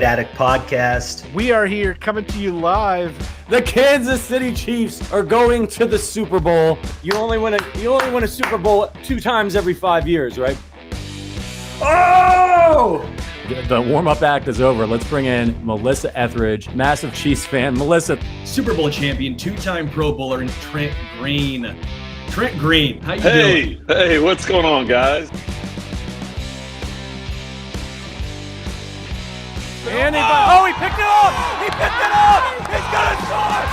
Addict podcast. We are here coming to you live. The Kansas City Chiefs are going to the Super Bowl. You only win a Super Bowl 2 times every 5 years, right? Oh! The warm-up act is over. Let's bring in Melissa Etheridge, massive Chiefs fan. Melissa. Super Bowl champion, 2-time Pro Bowler, and Trent Green. Trent Green, how you doing? Hey, what's going on, guys? And he picked it up! He picked it up! He's gonna score!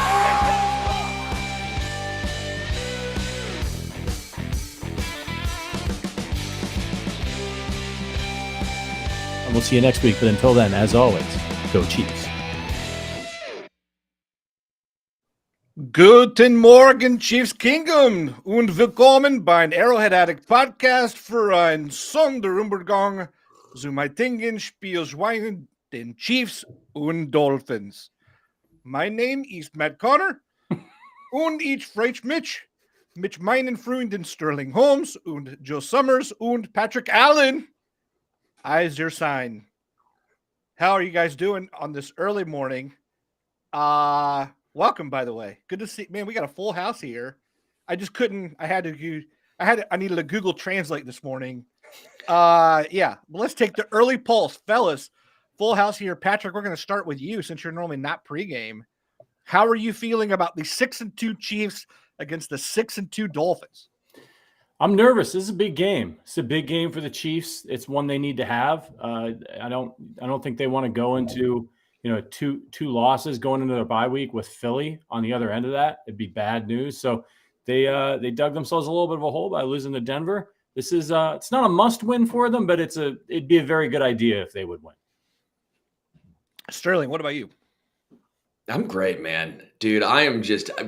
And we'll see you next week. But until then, as always, go Chiefs. Guten Morgen, Chiefs Kingdom, und willkommen beim Arrowhead Addict Podcast für ein Sonderumgang zu meitingen Spielschweinen den Chiefs und Dolphins. My name is Matt Connor und ich freue mich mit meinen Freunden Sterling Holmes und Joe Summers und Patrick Allen as your sign. How are you guys doing on this early morning? Welcome, by the way. Good to see. Man, we got a full house here. I just couldn't. I needed a Google Translate this morning. Yeah. Well, let's take the early pulse, fellas. Full house here. Patrick, we're going to start with you since you're normally not pregame. How are you feeling about the 6-2 Chiefs against the 6-2 Dolphins? I'm nervous. This is a big game. It's a big game for the Chiefs. It's one they need to have. I don't think they want to go into two losses going into their bye week with Philly on the other end of that. It'd be bad news. So they dug themselves a little bit of a hole by losing to Denver. This is it's not a must win for them, but it'd be a very good idea if they would win. Sterling, what about you? I'm great, man. Dude,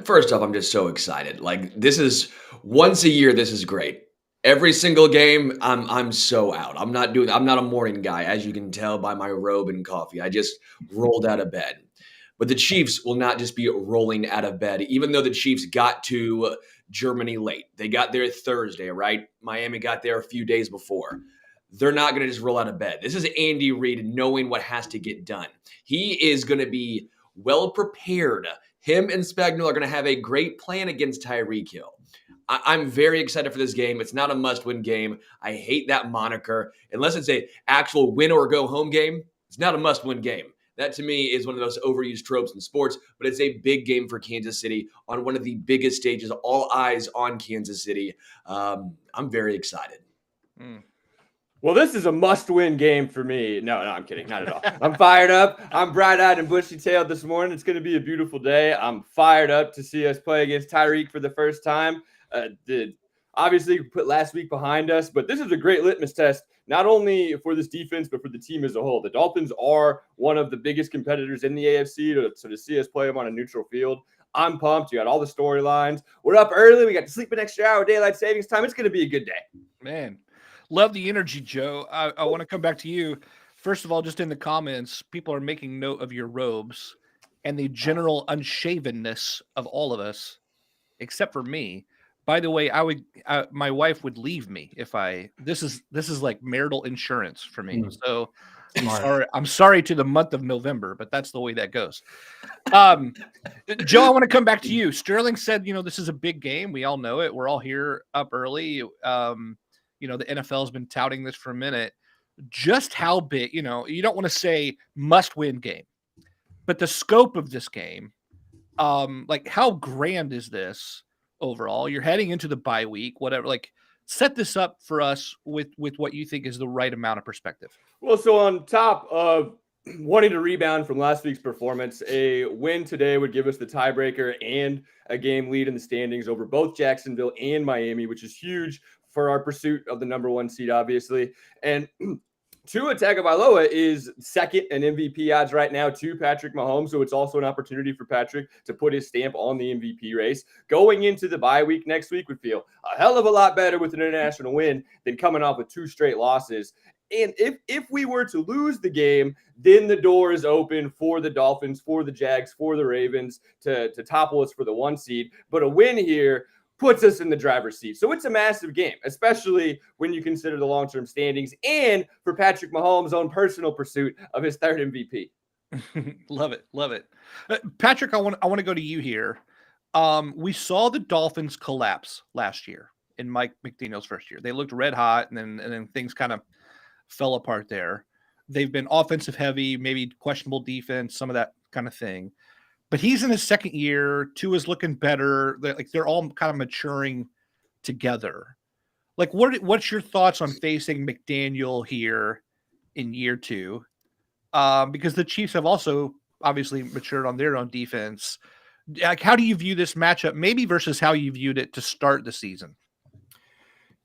first off, I'm just so excited. Like, this is once a year, this is great. Every single game, I'm so out. I'm not a morning guy, as you can tell by my robe and coffee. I just rolled out of bed. But the Chiefs will not just be rolling out of bed, even though the Chiefs got to Germany late. They got there Thursday, right? Miami got there a few days before. They're not going to just roll out of bed. This is Andy Reid knowing what has to get done. He is going to be well prepared. Him and Spagnuolo are going to have a great plan against Tyreek Hill. I'm very excited for this game. It's not a must-win game. I hate that moniker. Unless it's a actual win or go home game, it's not a must-win game. That, to me, is one of the most overused tropes in sports, but it's a big game for Kansas City on one of the biggest stages. All eyes on Kansas City. I'm very excited. Well, this is a must-win game for me. No, I'm kidding. Not at all. I'm fired up. I'm bright-eyed and bushy-tailed this morning. It's going to be a beautiful day. I'm fired up to see us play against Tyreek for the first time. Obviously, put last week behind us, but this is a great litmus test, not only for this defense, but for the team as a whole. The Dolphins are one of the biggest competitors in the AFC, so to see us play them on a neutral field, I'm pumped. You got all the storylines. We're up early. We got to sleep an extra hour, daylight savings time. It's going to be a good day. Man, love the energy, Joe. I want to come back to you. First of all, just in the comments, people are making note of your robes and the general unshavenness of all of us, except for me. By the way, my wife would leave me if this is like marital insurance for me. So I'm sorry to the month of November, but that's the way that goes. Joe, I want to come back to you. Sterling said, this is a big game. We all know it. We're all here up early. The NFL has been touting this for a minute. Just how big, you don't want to say must win game, but the scope of this game, like how grand is this? Overall, you're heading into the bye week, whatever, like set this up for us with what you think is the right amount of perspective. Well, so on top of wanting to rebound from last week's performance, a win today would give us the tiebreaker and a game lead in the standings over both Jacksonville and Miami, which is huge for our pursuit of the number 1 seed, obviously. And Tua Tagovailoa is second in MVP odds right now to Patrick Mahomes, so it's also an opportunity for Patrick to put his stamp on the MVP race. Going into the bye week next week would feel a hell of a lot better with an international win than coming off with 2 straight losses. And if we were to lose the game, then the door is open for the Dolphins, for the Jags, for the Ravens to topple us for the 1 seed. But a win here puts us in the driver's seat. So it's a massive game, especially when you consider the long-term standings and for Patrick Mahomes' own personal pursuit of his third MVP. Love it. Love it. Patrick, I want to go to you here. We saw the Dolphins collapse last year in Mike McDaniel's first year. They looked red hot, and then things kind of fell apart there. They've been offensive heavy, maybe questionable defense, some of that kind of thing. But he's in his second year. Tua's looking better. They're all kind of maturing together. Like, what's your thoughts on facing McDaniel here in year two? Because the Chiefs have also obviously matured on their own defense. Like, how do you view this matchup, maybe versus how you viewed it to start the season?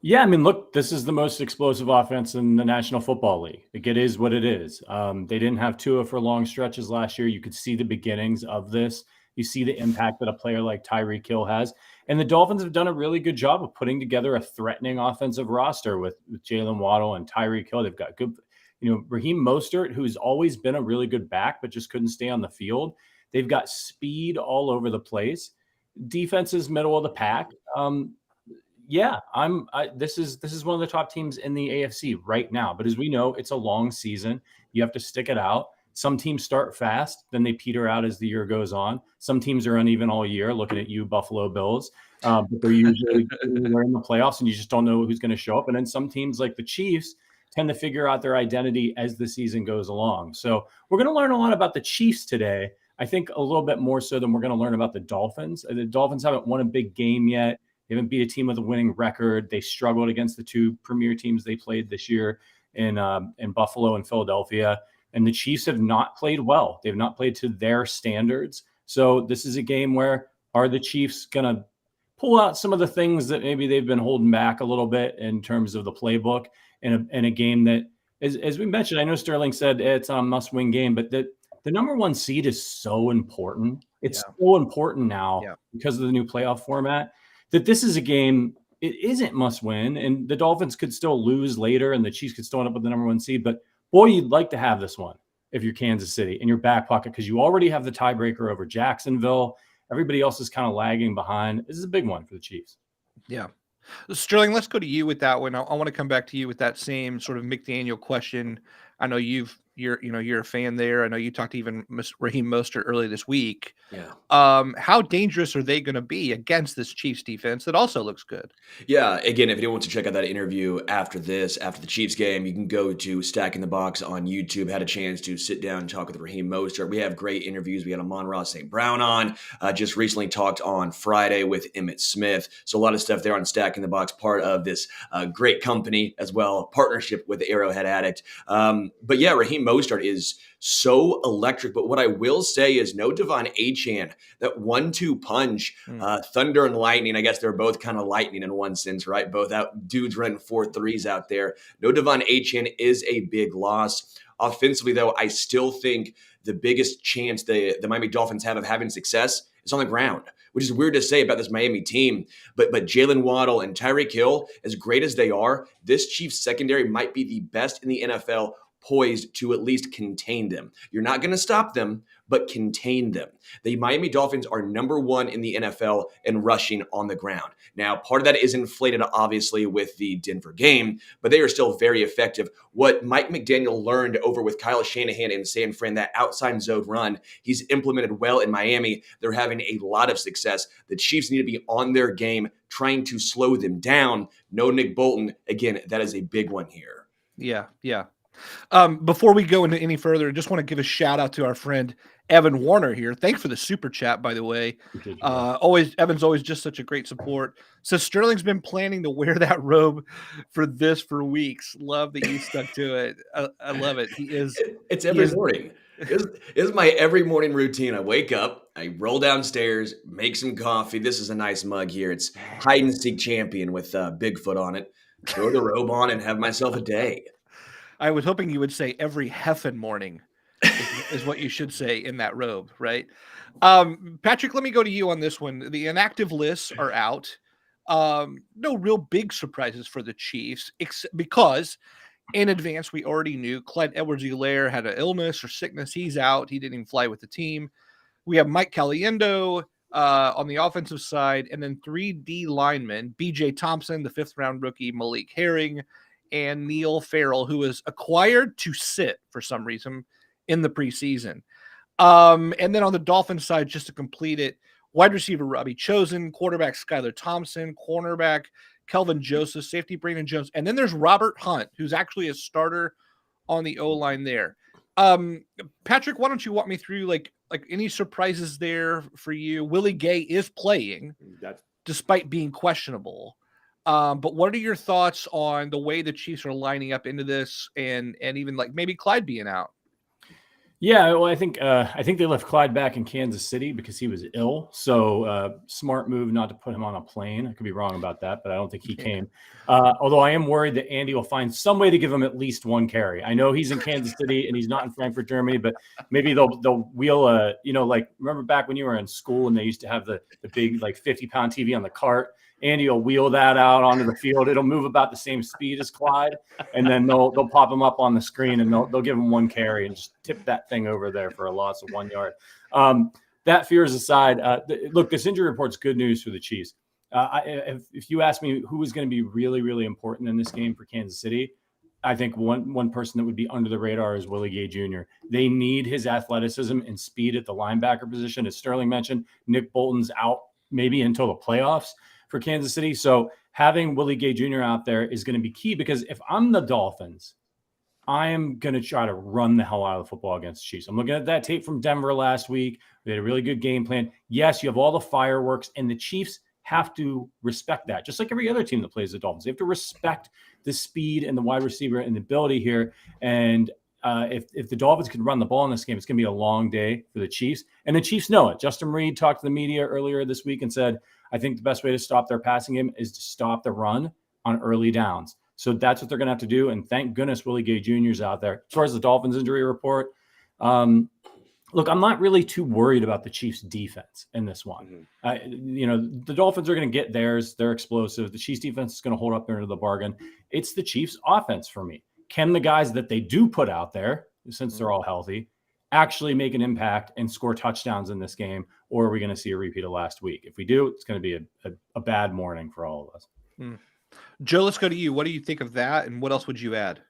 Yeah, I mean, look, this is the most explosive offense in the National Football League. Like, it is what it is. They didn't have Tua for long stretches last year. You could see the beginnings of this. You see the impact that a player like Tyreek Hill has. And the Dolphins have done a really good job of putting together a threatening offensive roster with Jaylen Waddle and Tyreek Hill. They've got good, Raheem Mostert, who's always been a really good back, but just couldn't stay on the field. They've got speed all over the place. Defense is middle of the pack. This is one of the top teams in the AFC right now. But as we know, it's a long season. You have to stick it out. Some teams start fast, then they peter out as the year goes on. Some teams are uneven all year. Looking at you, Buffalo Bills, but they're usually they're in the playoffs, and you just don't know who's going to show up. And then some teams like the Chiefs tend to figure out their identity as the season goes along. So we're going to learn a lot about the Chiefs today. I think a little bit more so than we're going to learn about the Dolphins. The Dolphins haven't won a big game yet. They haven't beat a team with a winning record. They struggled against the two premier teams they played this year in Buffalo and Philadelphia. And the Chiefs have not played well. They've not played to their standards. So this is a game where are the Chiefs going to pull out some of the things that maybe they've been holding back a little bit in terms of the playbook in a game that, as we mentioned, I know Sterling said it's a must-win game, but the number one seed is so important. It's so important now because of the new playoff format that this is a game, it isn't must win, and the Dolphins could still lose later and the Chiefs could still end up with the number one seed. But boy, you'd like to have this one if you're Kansas City in your back pocket because you already have the tiebreaker over Jacksonville. Everybody else is kind of lagging behind. This is a big one for the Chiefs. Yeah. Sterling, let's go to you with that one. I want to come back to you with that same sort of McDaniel question. I know you're a fan there. I know you talked to even Raheem Mostert early this week. Yeah. How dangerous are they going to be against this Chiefs defense that also looks good? Yeah. Again, if anyone wants to check out that interview after the Chiefs game, you can go to Stacking the Box on YouTube. Had a chance to sit down and talk with Raheem Mostert. We have great interviews. We had Amon-Ra St. Brown on. Just recently talked on Friday with Emmitt Smith. So a lot of stuff there on Stacking the Box, part of this great company as well, partnership with Arrowhead Addict. But yeah, Raheem Mostert is so electric. But what I will say is no Devon Achane, that 1-2 punch, thunder and lightning. I guess they're both kind of lightning in one sense, right? Both out dudes running 4 threes out there. No Devon Achane is a big loss. Offensively, though, I still think the biggest chance the Miami Dolphins have of having success is on the ground, which is weird to say about this Miami team. But Jaylen Waddle and Tyreek Hill, as great as they are, this Chiefs secondary might be the best in the NFL, poised to at least contain them. You're not going to stop them, but contain them. The Miami Dolphins are number 1 in the NFL in rushing on the ground. Now, part of that is inflated, obviously, with the Denver game, but they are still very effective. What Mike McDaniel learned over with Kyle Shanahan in San Fran, that outside zone run, he's implemented well in Miami. They're having a lot of success. The Chiefs need to be on their game, trying to slow them down. No Nick Bolton. Again, that is a big one here. Yeah. Before we go into any further, I just want to give a shout out to our friend Evan Warner here. Thanks for the super chat, by the way. Evan's always just such a great support. So Sterling's been planning to wear that robe for weeks. Love that you stuck to it. I love it. It's every morning. It's my every morning routine. I wake up, I roll downstairs, make some coffee. This is a nice mug here. It's hide and seek champion with Bigfoot on it. Throw the robe on and have myself a day. I was hoping you would say every heffin' morning is what you should say in that robe, right? Patrick, let me go to you on this one. The inactive lists are out. No real big surprises for the Chiefs, because in advance we already knew Clyde Edwards-Helaire had an illness or sickness. He's out. He didn't even fly with the team. We have Mike Caliendo. on the offensive side, and then 3 D linemen, B.J. Thompson, the 5th-round rookie, Malik Herring, and Neil Farrell, who was acquired to sit for some reason in the preseason. And then on the Dolphins side, just to complete it, wide receiver Robbie Chosen, quarterback Skylar Thompson, cornerback Kelvin Joseph, safety Brandon Jones, and then there's Robert Hunt, who's actually a starter on the O-line there. Patrick, why don't you walk me through like any surprises there for you? Willie Gay is playing despite being questionable. But what are your thoughts on the way the Chiefs are lining up into this and even like maybe Clyde being out? Yeah, well, I think they left Clyde back in Kansas City because he was ill. So smart move not to put him on a plane. I could be wrong about that, but I don't think he came. Although I am worried that Andy will find some way to give him at least one carry. I know he's in Kansas City and he's not in Frankfurt, Germany, but maybe they'll wheel like remember back when you were in school and they used to have the big like 50-pound TV on the cart. Andy will wheel that out onto the field. It'll move about the same speed as Clyde, and then they'll pop him up on the screen and they'll give him one carry and just tip that thing over there for a loss of 1 yard. That fears aside, look, this injury report's good news for the Chiefs. If you ask me who is going to be really, really important in this game for Kansas City, I think one person that would be under the radar is Willie Gay Jr. They need his athleticism and speed at the linebacker position. As Sterling mentioned, Nick Bolton's out maybe until the playoffs for Kansas City. So having Willie Gay Jr. out there is going to be key because if I'm the Dolphins, I am going to try to run the hell out of the football against the Chiefs. I'm looking at that tape from Denver last week. They had a really good game plan. Yes, you have all the fireworks, and the Chiefs have to respect that, just like every other team that plays the Dolphins. They have to respect the speed and the wide receiver and the ability here. And if the Dolphins can run the ball in this game, it's going to be a long day for the Chiefs. And the Chiefs know it. Justin Reed talked to the media earlier this week and said, I think the best way to stop their passing game is to stop the run on early downs. So that's what they're going to have to do. And thank goodness Willie Gay Jr. is out there. As far as the Dolphins injury report, look, I'm not really too worried about the Chiefs defense in this one. The Dolphins are going to get theirs. They're explosive. The Chiefs defense is going to hold up there into the bargain. It's the Chiefs offense for me. Can the guys that they do put out there, since they're all healthy, actually make an impact and score touchdowns in this game, or are we going to see a repeat of last week? If we do, it's going to be a bad morning for all of us. Joe, let's go to you. What do you think of that, and what else would you add?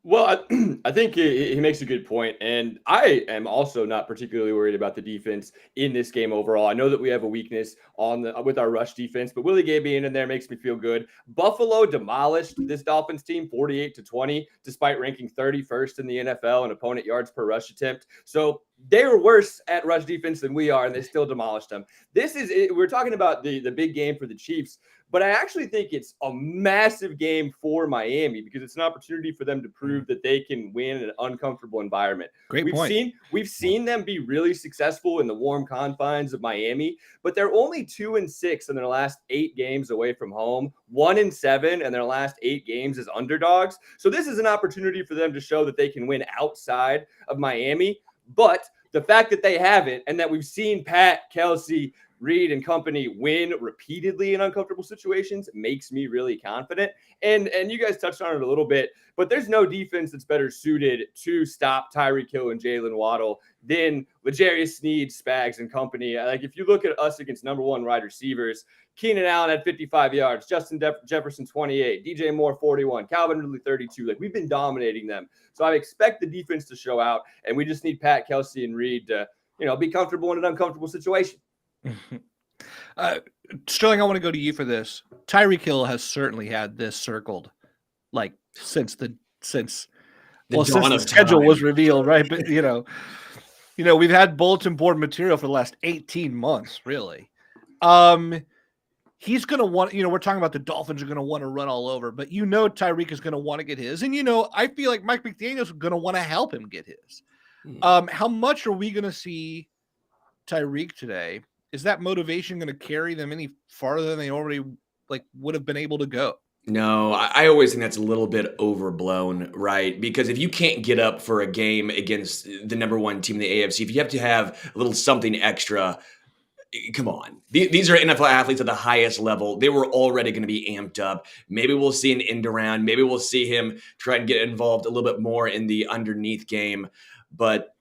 Well, I think he makes a good point, and I am also not particularly worried about the defense in this game overall. I know that we have a weakness with our rush defense, but Willie Gay being in there makes me feel good. Buffalo demolished this Dolphins team 48-20, despite ranking 31st in the NFL in opponent yards per rush attempt. So they were worse at rush defense than we are, and they still demolished them. We're talking about the big game for the Chiefs, but I actually think it's a massive game for Miami because it's an opportunity for them to prove that they can win in an uncomfortable environment. Great point. We've seen them be really successful in the warm confines of Miami, but they're only 2-6 in their last 8 games away from home, 1-7 in their last 8 games as underdogs. So this is an opportunity for them to show that they can win outside of Miami. But the fact that they haven't, and that we've seen Pat, Kelsey, Reed and company win repeatedly in uncomfortable situations makes me really confident. And you guys touched on it a little bit, but there's no defense that's better suited to stop Tyreek Hill and Jalen Waddle than L'Jarius Sneed, Spags, and company. Like if you look at us against number 1 wide receivers, Keenan Allen had 55 yards, Justin Jefferson 28, DJ Moore 41, Calvin Ridley 32. Like we've been dominating them. So I expect the defense to show out, and we just need Pat, Kelsey, and Reed to be comfortable in an uncomfortable situation. Sterling, I want to go to you for this. Tyreek Hill has certainly had this circled like since the schedule was revealed, right? But we've had bulletin board material for the last 18 months, really. He's going to want, we're talking about the Dolphins are going to want to run all over, but Tyreek is going to want to get his. And, I feel like Mike McDaniels is going to want to help him get his. How much are we going to see Tyreek today? Is that motivation going to carry them any farther than they already would have been able to go? No, I always think that's a little bit overblown, right? Because if you can't get up for a game against the number 1 team in the AFC, if you have to have a little something extra, come on. These are NFL athletes at the highest level. They were already going to be amped up. Maybe we'll see an end around. Maybe we'll see him try and get involved a little bit more in the underneath game. But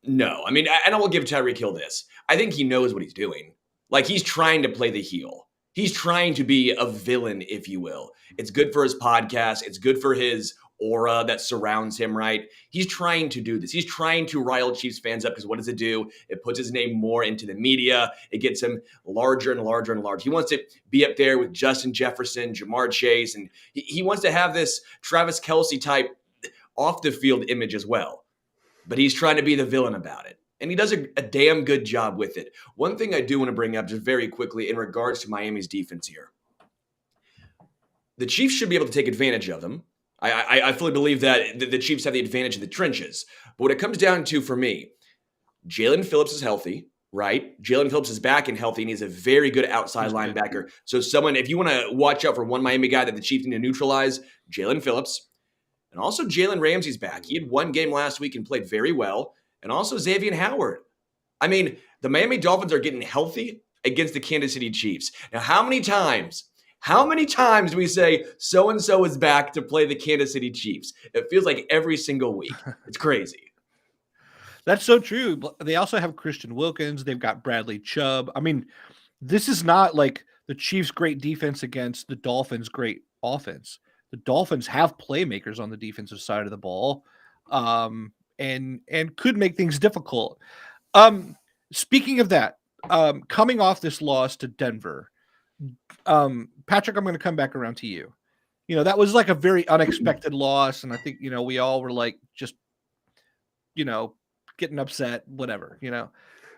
No. I mean, and I will give Tyreek Hill this. I think he knows what he's doing. Like, he's trying to play the heel. He's trying to be a villain, if you will. It's good for his podcast. It's good for his aura that surrounds him, right? He's trying to do this. He's trying to rile Chiefs fans up because what does it do? It puts his name more into the media. It gets him larger and larger and larger. He wants to be up there with Justin Jefferson, Jamar Chase, and he wants to have this Travis Kelce type off the field image as well. But he's trying to be the villain about it. And he does a damn good job with it. One thing I do want to bring up just very quickly in regards to Miami's defense here. The Chiefs should be able to take advantage of them. I fully believe that the Chiefs have the advantage in the trenches. But what it comes down to for me, Jaylen Phillips is healthy, right? Jaylen Phillips is back and healthy, and he's a very good outside linebacker. So if you want to watch out for one Miami guy that the Chiefs need to neutralize, Jaylen Phillips. And also Jalen Ramsey's back. He had one game last week and played very well. And also Xavier Howard. I mean, the Miami Dolphins are getting healthy against the Kansas City Chiefs. Now, how many times do we say so-and-so is back to play the Kansas City Chiefs? It feels like every single week. It's crazy. That's so true. They also have Christian Wilkins. They've got Bradley Chubb. I mean, this is not like the Chiefs' great defense against the Dolphins' great offense. The Dolphins have playmakers on the defensive side of the ball, and could make things difficult. Speaking of that, coming off this loss to Denver, Patrick, I'm going to come back around to you. You know, that was like a very unexpected loss, and I think, you know, we all were like just, you know, getting upset, whatever, you know.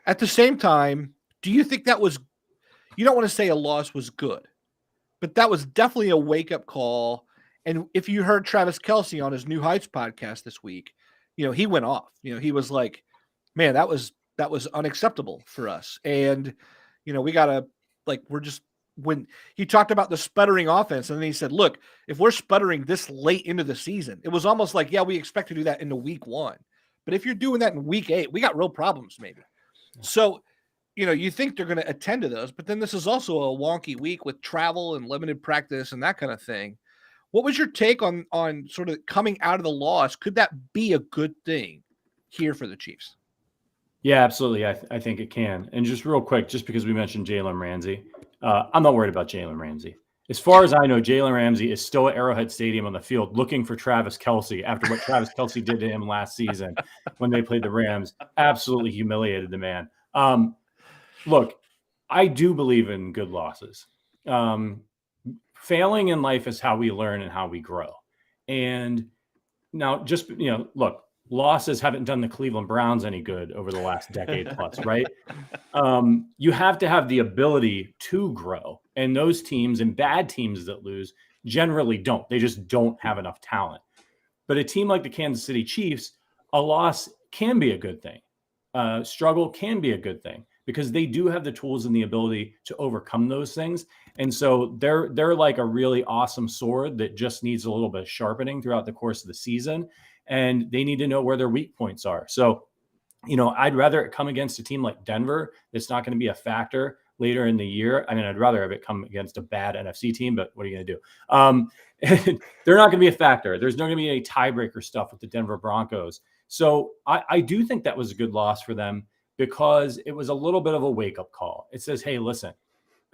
At the same time, do you think that was, you don't want to say a loss was good, but that was definitely a wake-up call. And if you heard Travis Kelce on his New Heights podcast this week, you know, he went off. You know, he was like, man, that was unacceptable for us. And, you know, we got to, like, when he talked about the sputtering offense, and then he said, look, if we're sputtering this late into the season, it was almost like, yeah, we expect to do that into week 1. But if you're doing that in week 8, we got real problems maybe. So, you know, you think they're going to attend to those, but then this is also a wonky week with travel and limited practice and that kind of thing. What was your take on sort of coming out of the loss? Could that be a good thing here for the Chiefs? Yeah, absolutely. I think it can. And just real quick, just because we mentioned Jalen Ramsey, I'm not worried about Jalen Ramsey. As far as I know, Jalen Ramsey is still at Arrowhead Stadium on the field looking for Travis Kelce after what Travis Kelce did to him last season when they played the Rams. Absolutely humiliated the man. Look, I do believe in good losses. Failing in life is how we learn and how we grow. And now just, you know, look, losses haven't done the Cleveland Browns any good over the last decade plus, right? You have to have the ability to grow. And those teams and bad teams that lose generally don't. They just don't have enough talent. But a team like the Kansas City Chiefs, a loss can be a good thing. Struggle can be a good thing because they do have the tools and the ability to overcome those things. And so they're like a really awesome sword that just needs a little bit of sharpening throughout the course of the season. And they need to know where their weak points are. So, you know, I'd rather it come against a team like Denver that's not going to be a factor later in the year. I mean, I'd rather have it come against a bad NFC team, but what are you going to do? They're not going to be a factor. There's not going to be any tiebreaker stuff with the Denver Broncos. So I do think that was a good loss for them because it was a little bit of a wake-up call. It says, hey, listen,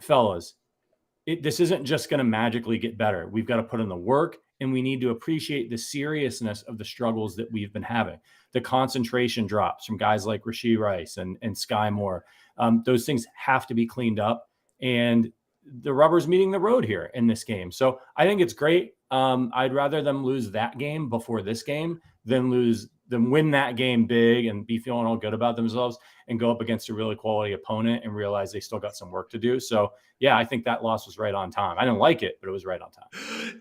fellas, this isn't just going to magically get better. We've got to put in the work, and we need to appreciate the seriousness of the struggles that we've been having. The concentration drops from guys like Rashod Rice and Sky Moore. Those things have to be cleaned up, and the rubber's meeting the road here in this game. So I think it's great. I'd rather them lose that game before this game than win that game big and be feeling all good about themselves and go up against a really quality opponent and realize they still got some work to do. So yeah, I think that loss was right on time. I didn't like it, but it was right on time.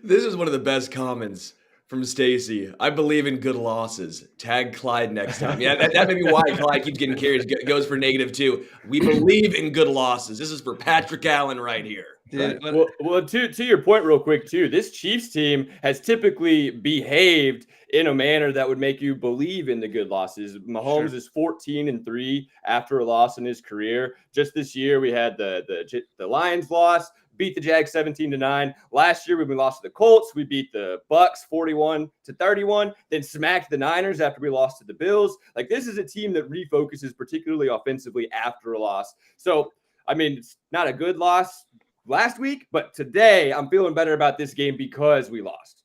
This is one of the best comments from Stacy. I believe in good losses. Tag Clyde next time. Yeah, that may be why Clyde keeps getting carries, goes for -2. We believe in good losses. This is for Patrick Allen right here. Right. Well, to your point real quick, too, this Chiefs team has typically behaved in a manner that would make you believe in the good losses. Mahomes is 14-3 after a loss in his career. Just this year, we had the Lions loss, beat the Jags 17-9. Last year, when we lost to the Colts, we beat the Bucks 41-31, then smacked the Niners after we lost to the Bills. Like, this is a team that refocuses, particularly offensively, after a loss. So, I mean, it's not a good loss last week, but today I'm feeling better about this game because we lost.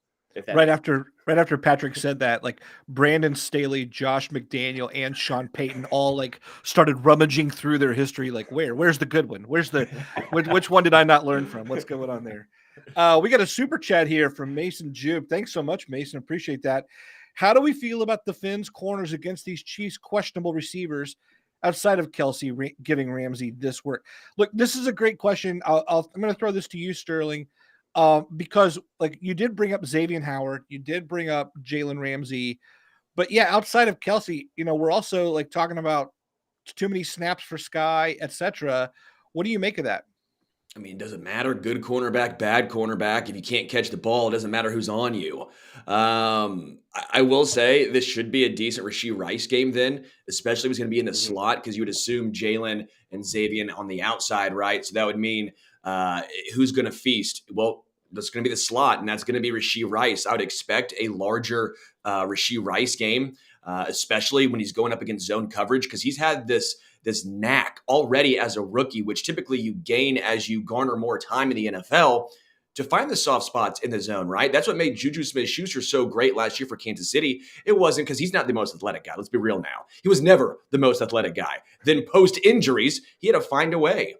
Right after Patrick said that, like Brandon Staley, Josh McDaniel, and Sean Payton all like started rummaging through their history. Like, where's the good one? Where's the which one did I not learn from? What's going on there? We got a super chat here from Mason Jube. Thanks so much, Mason. Appreciate that. How do we feel about the Finns corners against these Chiefs questionable receivers outside of Kelsey giving Ramsey this work? Look, this is a great question. I'm going to throw this to you, Sterling. Because like you did bring up Xavier Howard, you did bring up Jalen Ramsey, but yeah, outside of Kelsey, we're also like talking about too many snaps for Sky, etc. What do you make of that? I mean, does it matter? Good cornerback, bad cornerback. If you can't catch the ball, it doesn't matter who's on you. I will say this should be a decent Rashod Rice game then, especially if it's going to be in the slot, because you would assume Jalen and Xavier on the outside, right? So that would mean who's going to feast? Well, that's going to be the slot, and that's going to be Rashod Rice. I would expect a larger Rashod Rice game, especially when he's going up against zone coverage, because he's had this knack already as a rookie, which typically you gain as you garner more time in the NFL, to find the soft spots in the zone, right? That's what made Juju Smith-Schuster so great last year for Kansas City. It wasn't because he's not the most athletic guy. Let's be real now. He was never the most athletic guy. Then post-injuries, he had to find a way.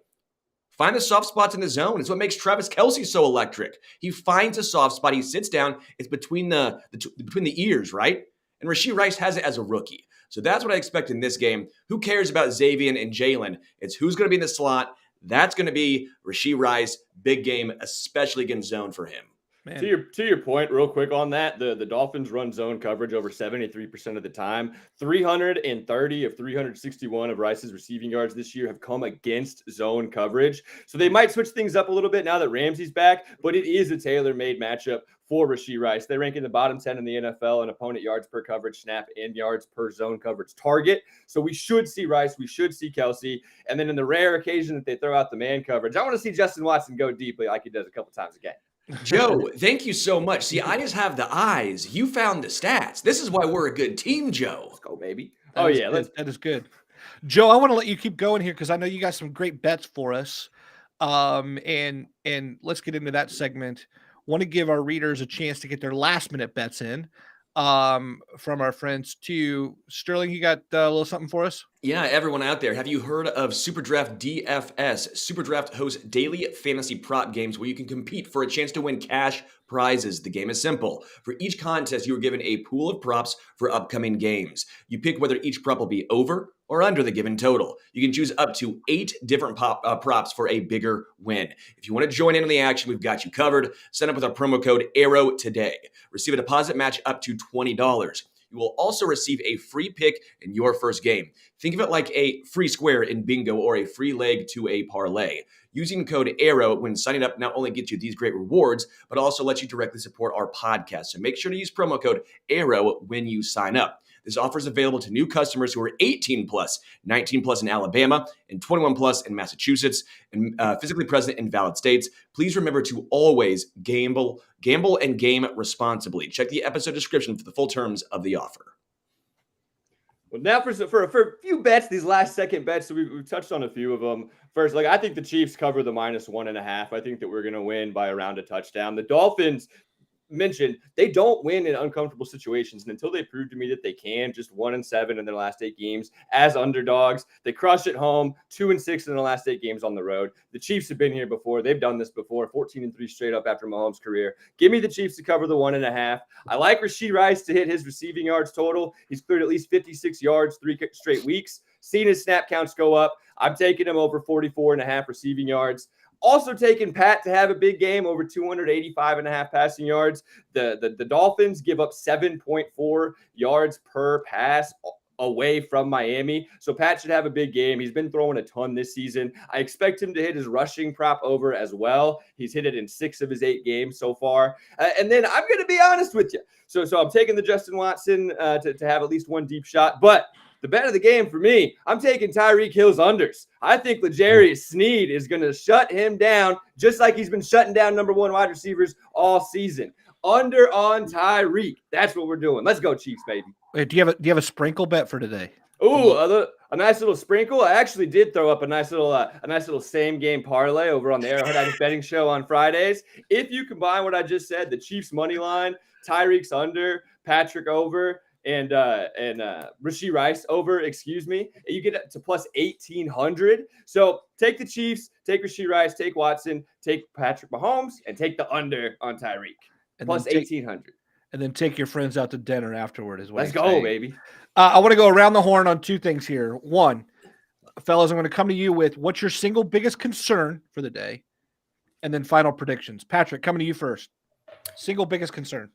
Find the soft spots in the zone. It's what makes Travis Kelce so electric. He finds a soft spot. He sits down. It's between the ears, right? And Rashod Rice has it as a rookie. So that's what I expect in this game. Who cares about Xavier and Jalen? It's who's going to be in the slot. That's going to be Rashod Rice. Big game, especially against zone for him. Man. To your point, real quick on that, the Dolphins run zone coverage over 73% of the time. 330 of 361 of Rice's receiving yards this year have come against zone coverage. So they might switch things up a little bit now that Ramsey's back, but it is a tailor-made matchup for Rashod Rice. They rank in the bottom 10 in the NFL in opponent yards per coverage snap and yards per zone coverage target. So we should see Rice. We should see Kelsey. And then in the rare occasion that they throw out the man coverage, I want to see Justin Watson go deeply like he does a couple times a game. Joe, thank you so much. See, I just have the eyes. You found the stats. This is why we're a good team, Joe. Let's go, baby. That is good. Joe, I want to let you keep going here because I know you got some great bets for us. And let's get into that segment. Want to give our readers a chance to get their last minute bets in from our friends too. Sterling, you got a little something for us? Yeah, everyone out there, have you heard of SuperDraft DFS? SuperDraft hosts daily fantasy prop games where you can compete for a chance to win cash prizes. The game is simple. For each contest, you are given a pool of props for upcoming games. You pick whether each prop will be over or under the given total. You can choose up to 8 different props for a bigger win. If you want to join in on the action, we've got you covered. Sign up with our promo code ARROW today. Receive a deposit match up to $20. You will also receive a free pick in your first game. Think of it like a free square in bingo or a free leg to a parlay. Using code ARROW when signing up not only gets you these great rewards, but also lets you directly support our podcast. So make sure to use promo code ARROW when you sign up. This offer is available to new customers who are 18 plus, 19 plus in Alabama, and 21 plus in Massachusetts, and physically present in valid states. Please remember to always gamble and game responsibly. Check the episode description for the full terms of the offer. Well, now for a few bets, these last second bets, so we've touched on a few of them. First, I think the Chiefs cover the -1.5. I think that we're going to win by around a touchdown. The Dolphins, mentioned, they don't win in uncomfortable situations, and until they prove to me that they can, just 1-7 in their last 8 games as underdogs. They crush at home, 2-6 in the last 8 games on the road. The Chiefs have been here before. They've done this before, 14-3 straight up after Mahomes' career. Give me the Chiefs to cover the 1.5. I like Rashod Rice to hit his receiving yards total. He's cleared at least 56 yards 3 straight weeks. Seen his snap counts go up. I'm taking him over 44.5 receiving yards. Also taking Pat to have a big game, over 285.5 passing yards. The Dolphins give up 7.4 yards per pass away from Miami. So Pat should have a big game. He's been throwing a ton this season. I expect him to hit his rushing prop over as well. He's hit it in 6 of his 8 games so far. And then I'm going to be honest with you. So I'm taking the Justin Watson to have at least one deep shot. But the bet of the game for me, I'm taking Tyreek Hill's unders. I think L'Jarius Sneed is going to shut him down just like he's been shutting down number 1 wide receivers all season. Under on Tyreek. That's what we're doing. Let's go Chiefs, baby. Wait, do you have a sprinkle bet for today? Ooh, a nice little sprinkle. I actually did throw up a nice little same game parlay over on the Arrowhead Addict betting show on Fridays. If you combine what I just said, the Chiefs money line, Tyreek's under, Patrick over, and Rashod Rice over, you get it to plus 1,800. So take the Chiefs, take Rashod Rice, take Watson, take Patrick Mahomes, and take the under on Tyreek. Plus 1,800. And then take your friends out to dinner afterward as well. Let's go, baby. I want to go around the horn on 2 things here. One, fellas, I'm going to come to you with what's your single biggest concern for the day, and then final predictions. Patrick, coming to you first. Single biggest concern.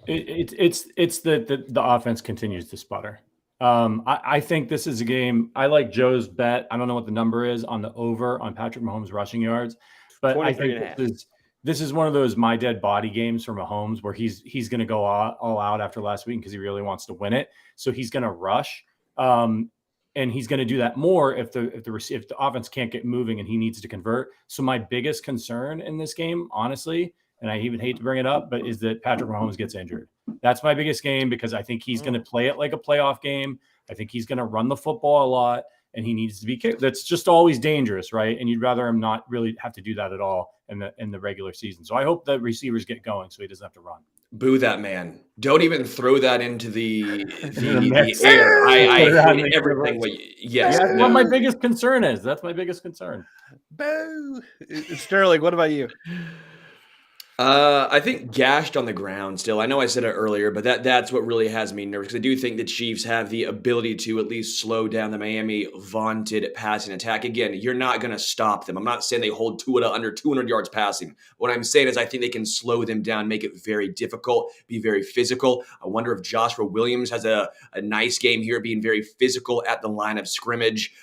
It's the offense continues to sputter. I think this is a game. I like Joe's bet. I don't know what the number is on the over on Patrick Mahomes rushing yards, but I think this is one of those my dead body games for Mahomes where he's going to go all out after last week because he really wants to win it. So he's going to rush, and he's going to do that more if the offense can't get moving and he needs to convert. So my biggest concern in this game, honestly, and I even hate to bring it up, but is that Patrick Mahomes gets injured. That's my biggest game because I think he's going to play it like a playoff game. I think he's going to run the football a lot, and he needs to be kicked. That's just always dangerous, right? And you'd rather him not really have to do that at all in the regular season. So I hope the receivers get going so he doesn't have to run. Boo that man. Don't even throw that into the air. I hate everything. Yes. That's what my biggest concern is. That's my biggest concern. Boo. Sterling, what about you? I think gashed on the ground still. I know I said it earlier, but that's what really has me nervous because I do think the Chiefs have the ability to at least slow down the Miami vaunted passing attack. Again, you're not going to stop them. I'm not saying they hold Tua to under 200 yards passing. What I'm saying is I think they can slow them down, make it very difficult, be very physical. I wonder if Joshua Williams has a nice game here, being very physical at the line of scrimmage.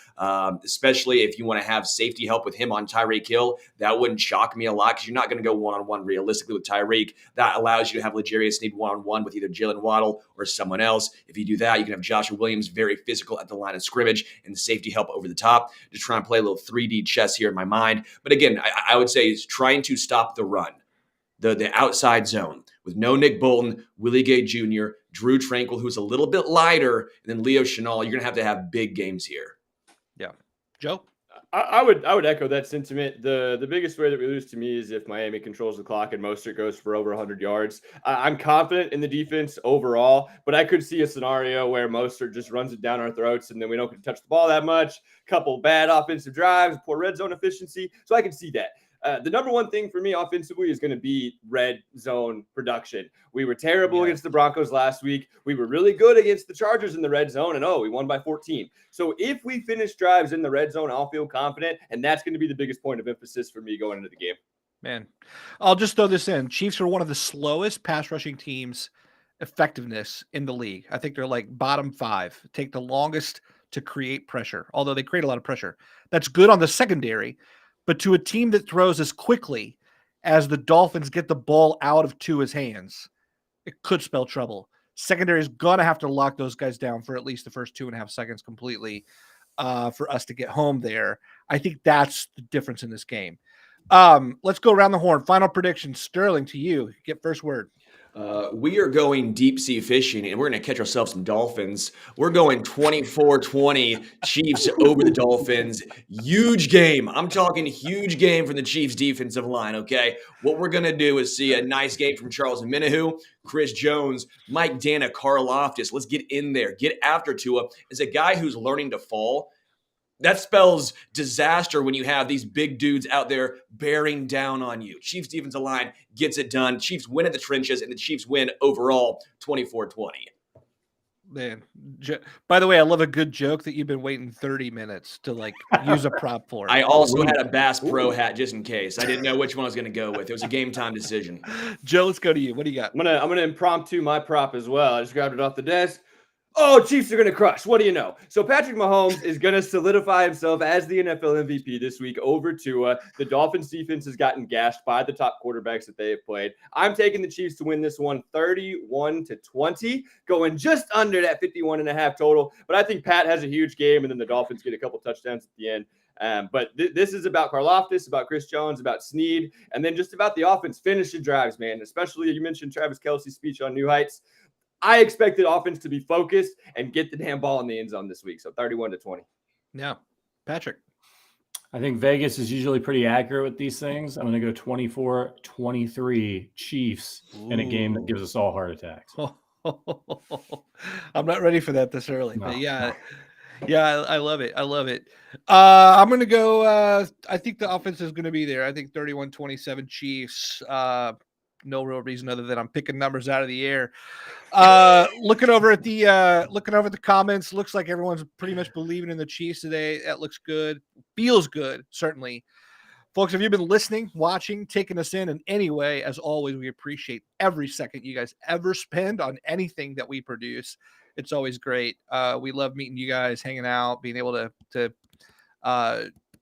Especially if you want to have safety help with him on Tyreek Hill. That wouldn't shock me a lot because you're not going to go one-on-one realistically with Tyreek. That allows you to have L'Jarius Sneed one-on-one with either Jaylen Waddle or someone else. If you do that, you can have Joshua Williams very physical at the line of scrimmage and safety help over the top. Just trying to play a little 3D chess here in my mind. But again, I would say is trying to stop the run, the outside zone with no Nick Bolton, Willie Gay Jr., Drew Tranquill, who's a little bit lighter, and then Leo Chenal. You're going to have big games here. Yeah. Joe? I would echo that sentiment. The biggest way that we lose to me is if Miami controls the clock and Mostert goes for over 100 yards. I'm confident in the defense overall, but I could see a scenario where Mostert just runs it down our throats and then we don't touch the ball that much. Couple bad offensive drives, poor red zone efficiency. So I can see that. The number one thing for me offensively is going to be red zone production. We were terrible against the Broncos last week. We were really good against the Chargers in the red zone, and we won by 14. So if we finish drives in the red zone, I'll feel confident, and that's going to be the biggest point of emphasis for me going into the game. Man, I'll just throw this in. Chiefs are one of the slowest pass rushing teams effectiveness in the league. I think they're like bottom 5, take the longest to create pressure, although they create a lot of pressure. That's good on the secondary. But to a team that throws as quickly as the Dolphins get the ball out of Tua's hands, it could spell trouble. Secondary is going to have to lock those guys down for at least the first 2.5 seconds completely for us to get home there. I think that's the difference in this game. Let's go around the horn. Final prediction. Sterling, to you. Get first word. We are going deep sea fishing, and we're going to catch ourselves some dolphins. We're going 24-20 Chiefs over the Dolphins. Huge game. I'm talking huge game from the Chiefs defensive line, okay? What we're going to do is see a nice game from Charles Omenihu, Chris Jones, Mike Dana, Karl Loftus. Let's get in there. Get after Tua. As a guy who's learning to fall, that spells disaster when you have these big dudes out there bearing down on you. Chiefs defensive line gets it done. Chiefs win in the trenches, and the Chiefs win overall 24-20. Man, by the way, I love a good joke that you've been waiting 30 minutes to use a prop for. I also had a Bass Pro hat just in case. I didn't know which one I was going to go with. It was a game time decision. Joe, let's go to you. What do you got? I'm gonna impromptu my prop as well. I just grabbed it off the desk. Oh, Chiefs are going to crush. What do you know? So Patrick Mahomes is going to solidify himself as the NFL MVP this week over Tua. The Dolphins defense has gotten gashed by the top quarterbacks that they have played. I'm taking the Chiefs to win this one 31-20, going just under that 51.5 total. But I think Pat has a huge game, and then the Dolphins get a couple touchdowns at the end. But this is about Karlaftis, about Chris Jones, about Snead, and then just about the offense finishing drives, man. Especially you mentioned Travis Kelce's speech on New Heights. I expect the offense to be focused and get the damn ball in the end zone this week. So 31-20. Yeah. Patrick. I think Vegas is usually pretty accurate with these things. I'm going to go 24-23 Chiefs in a game that gives us all heart attacks. I'm not ready for that this early. No, but no. Yeah, I love it. I love it. I'm going to go. I think the offense is going to be there. I think 31-27 Chiefs. No real reason other than I'm picking numbers out of the air. Looking over at the comments, looks like everyone's pretty much believing in the Chiefs today. That looks good. Feels good, certainly. Folks, if you've been listening, watching, taking us in any way, as always, we appreciate every second you guys ever spend on anything that we produce. It's always great. We love meeting you guys, hanging out, being able to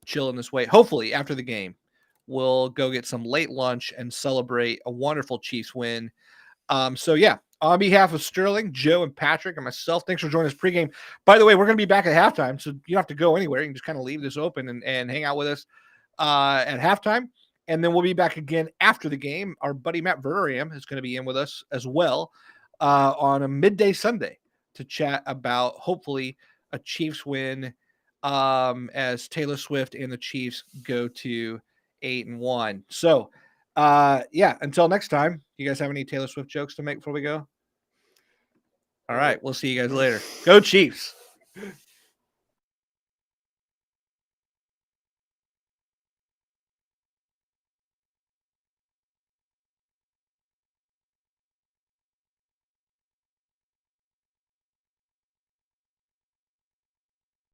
chill in this way. Hopefully, after the game, we'll go get some late lunch and celebrate a wonderful Chiefs win. So, yeah, on behalf of Sterling, Joe, and Patrick, and myself, thanks for joining us pregame. By the way, we're going to be back at halftime, so you don't have to go anywhere. You can just kind of leave this open and hang out with us at halftime. And then we'll be back again after the game. Our buddy Matt Verderam is going to be in with us as well on a midday Sunday to chat about, hopefully, a Chiefs win as Taylor Swift and the Chiefs go to 8-1. So, yeah, until next time, you guys have any Taylor Swift jokes to make before we go? All right, we'll see you guys later. Go Chiefs.